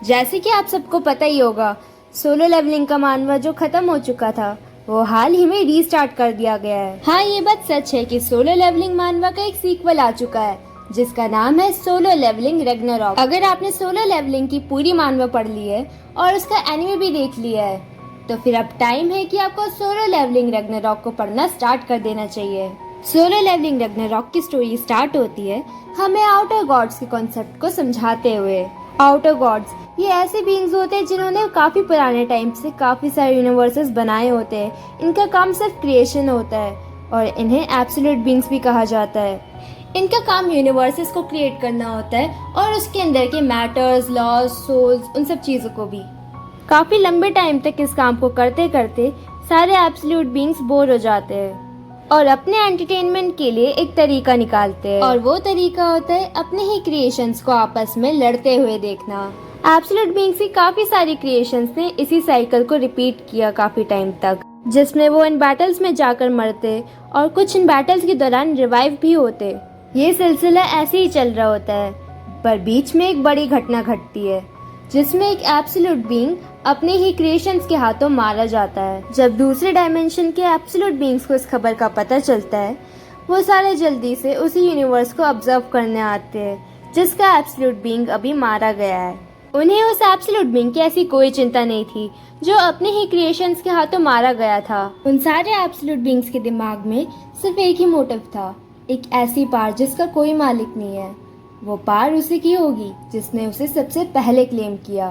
जैसे कि आप सबको पता ही होगा, सोलो लेवलिंग का मानवा जो खत्म हो चुका था वो हाल ही में रीस्टार्ट कर दिया गया है। हाँ, ये बात सच है कि सोलो लेवलिंग मानवा का एक सीक्वल आ चुका है जिसका नाम है सोलो लेवलिंग रैग्नारॉक। अगर आपने सोलो लेवलिंग की पूरी मानवा पढ़ ली है और उसका एनिमे भी देख लिया है तो फिर अब टाइम है कि आपको सोलो लेवलिंग रैग्नारॉक को पढ़ना स्टार्ट कर देना चाहिए। सोलो लेवलिंग रैग्नारॉक की स्टोरी स्टार्ट होती है हमें आउटर गॉड्स के कॉन्सेप्ट को समझाते हुए। आउटर गॉड्स ये ऐसे बीइंग्स होते हैं जिन्होंने काफी पुराने टाइम से काफी सारे यूनिवर्सेस बनाए होते हैं। इनका काम सिर्फ क्रिएशन होता है और इन्हें एब्सोल्यूट बीइंग्स भी कहा जाता है। इनका काम यूनिवर्सेस को क्रिएट करना होता है और उसके अंदर के मैटर्स, लॉज, सोल्स, उन सब चीजों को भी। काफी लंबे टाइम तक इस काम को करते करते सारे एब्सोल्यूट बीइंग्स बोर हो जाते हैं और अपने एंटरटेनमेंट के लिए एक तरीका निकालते हैं और वो तरीका होता है अपने ही क्रिएशंस को आपस में लड़ते हुए देखना। एब्सोल्यूट बीइंग्स की काफी सारी क्रिएशंस ने इसी साइकिल को रिपीट किया काफी टाइम तक, जिसमें वो इन बैटल्स में जाकर मरते और कुछ इन बैटल्स के दौरान रिवाइव भी होते। ये सिलसिला ऐसे ही चल रहा होता है, पर बीच में एक बड़ी घटना घटती है जिसमें एक एब्सोल्यूट बीइंग अपने ही क्रिएशंस के हाथों मारा जाता है। जब दूसरे डायमेंशन के एब्सोल्यूट बीइंग्स को इस खबर का पता चलता है, वो सारे जल्दी से उसी यूनिवर्स को ऑब्जर्व करने आते हैं जिसका एब्सोल्यूट बीइंग अभी मारा गया है। उन्हें उस एब्सोल्यूट बीइंग की ऐसी कोई चिंता नहीं थी जो अपने ही क्रिएशंस के हाथों मारा गया था। उन सारे एब्सोल्यूट बीइंग्स के दिमाग में सिर्फ एक ही मोटिव था, एक ऐसी पार जिसका कोई मालिक नहीं है। वो पार उसी की होगी जिसने उसे सबसे पहले क्लेम किया।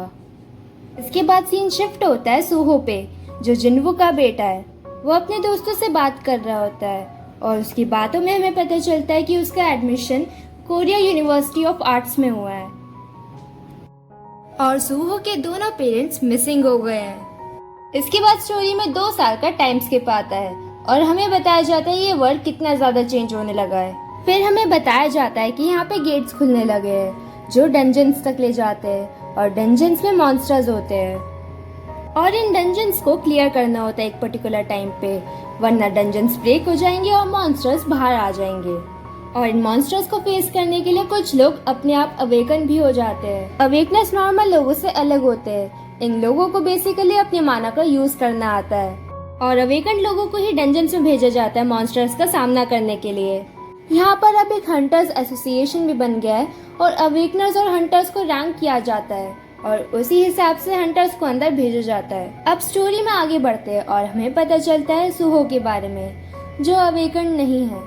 इसके बाद सीन शिफ्ट होता है सूहो पे, जो जिन्वू का बेटा है। वो अपने दोस्तों से बात कर रहा होता है और उसकी बातों में हमें पता चलता है कि उसका admission Korea university of arts में हुआ है और सूहो के दोनों पेरेंट्स मिसिंग हो गए हैं। इसके बाद स्टोरी में 2 साल का टाइम स्किप आता है और हमें बताया जाता है ये वर्ल्ड कितना ज्यादा चेंज होने लगा है। फिर हमें बताया जाता है कि यहाँ पे गेट्स खुलने लगे हैं जो डंजन्स तक ले जाते हैं और डंजन्स में मॉन्स्टर्स होते हैं और इन डंजन्स को क्लियर करना होता है एक पर्टिकुलर टाइम पे, वरना डंजन्स ब्रेक हो जाएंगे और मॉन्स्टर्स बाहर आ जाएंगे। और इन मॉन्स्टर्स को फेस करने के लिए कुछ लोग अपने आप अवेकन भी हो जाते हैं। अवेकनेस नॉर्मल लोगों से अलग होते हैं। इन लोगों को बेसिकली अपने माना का यूज करना आता है और अवेकन लोगों को ही डंजन्स में भेजा जाता है मॉन्स्टर्स का सामना करने के लिए। यहाँ पर अब एक हंटर्स एसोसिएशन भी बन गया है और अवेकनर्स और हंटर्स को रैंक किया जाता है और उसी हिसाब से हंटर्स को अंदर भेजा जाता है। अब स्टोरी में आगे बढ़ते हैं और हमें पता चलता है सूहो के बारे में, जो अवेकन नहीं है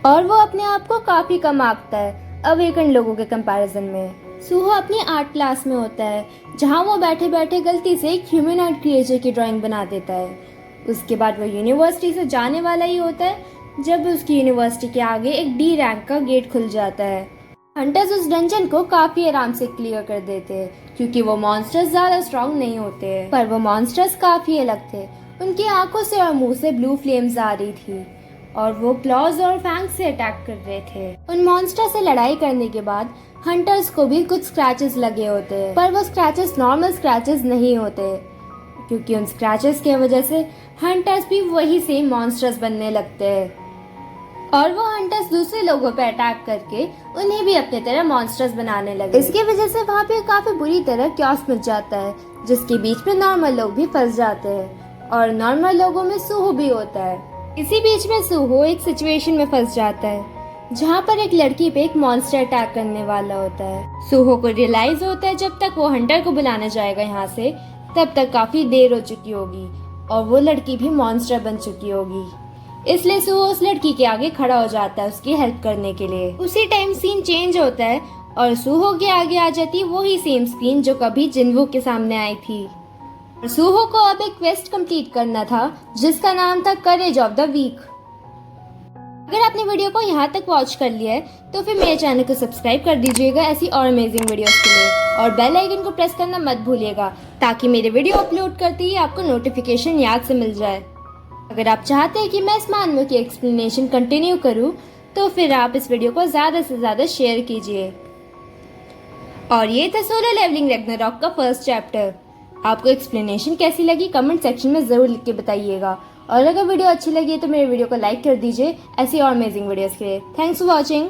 और वो अपने आप को काफी कम आंकता है अवेकन लोगों के कंपैरिजन में। सूहो अपनी आर्ट क्लास में होता है जहाँ वो बैठे बैठे गलती से एक ह्यूमनॉइड क्रिएचर की ड्राइंग बना देता है। उसके बाद वो यूनिवर्सिटी से जाने वाला ही होता है जब उसकी यूनिवर्सिटी के आगे एक डी रैंक का गेट खुल जाता है। हंटर्स उस डंजन को काफी आराम से क्लियर कर देते हैं क्योंकि वो मॉन्स्टर्स ज्यादा स्ट्रॉन्ग नहीं होते हैं, पर वो मॉन्स्टर्स काफी अलग थे। उनकी आंखों से और मुंह से ब्लू फ्लेम्स आ रही थी और वो क्लॉज और फैंग से अटैक कर रहे थे। उन मॉन्स्टर से लड़ाई करने के बाद हंटर्स को भी कुछ स्क्रैचेस लगे होते हैं, पर वो स्क्रैचेस नॉर्मल स्क्रैचेस नहीं होते क्योंकि उन स्क्रैचेस की वजह से हंटर्स भी वही सेम मॉन्स्टर्स बनने लगते हैं और वो हंटर्स दूसरे लोगों पे अटैक करके उन्हें भी अपने तरह मॉन्स्टर्स बनाने लगे। इसकी वजह से वहाँ पे काफी बुरी तरह क्यास मच जाता है जिसके बीच में नॉर्मल लोग भी फंस जाते हैं और नॉर्मल लोगों में सूहो भी होता है। इसी बीच में सूहो एक सिचुएशन में फंस जाता है जहाँ पर एक लड़की पे एक मॉन्स्टर अटैक करने वाला होता है। सूहो को रियलाइज होता है जब तक वो हंटर को बुलाना जाएगा यहाँ से तब तक काफी देर हो चुकी होगी और वो लड़की भी मॉन्स्टर बन चुकी होगी। इसलिए सूहो उस लड़की के आगे खड़ा हो जाता है उसकी हेल्प करने के लिए। उसी टाइम सीन चेंज होता है और सूहो के आगे आ जाती है वही सेम स्क्रीन जो कभी जिन्वू के सामने आई थी। सूहो को अब एक क्वेस्ट कंप्लीट करना था जिसका नाम था करेज ऑफ द वीक। अगर आपने वीडियो को यहाँ तक वॉच कर लिया है तो फिर मेरे चैनल को सब्सक्राइब कर दीजिएगा ऐसी और अमेजिंग वीडियोस के लिए और बेल आइकन को प्रेस करना मत भूलिएगा ताकि मेरे वीडियो अपलोड करते ही आपको नोटिफिकेशन याद से मिल जाए। अगर आप चाहते हैं कि मैं इस मानव की एक्सप्लेनेशन कंटिन्यू करूं तो फिर आप इस वीडियो को ज़्यादा से ज़्यादा शेयर कीजिए। और ये था सोलो लेवलिंग रैग्नारॉक का फर्स्ट चैप्टर। आपको एक्सप्लेनेशन कैसी लगी कमेंट सेक्शन में ज़रूर लिख के बताइएगा और अगर वीडियो अच्छी लगी तो मेरे वीडियो को लाइक कर दीजिए ऐसी और अमेजिंग वीडियोस के लिए। Thanks for watching.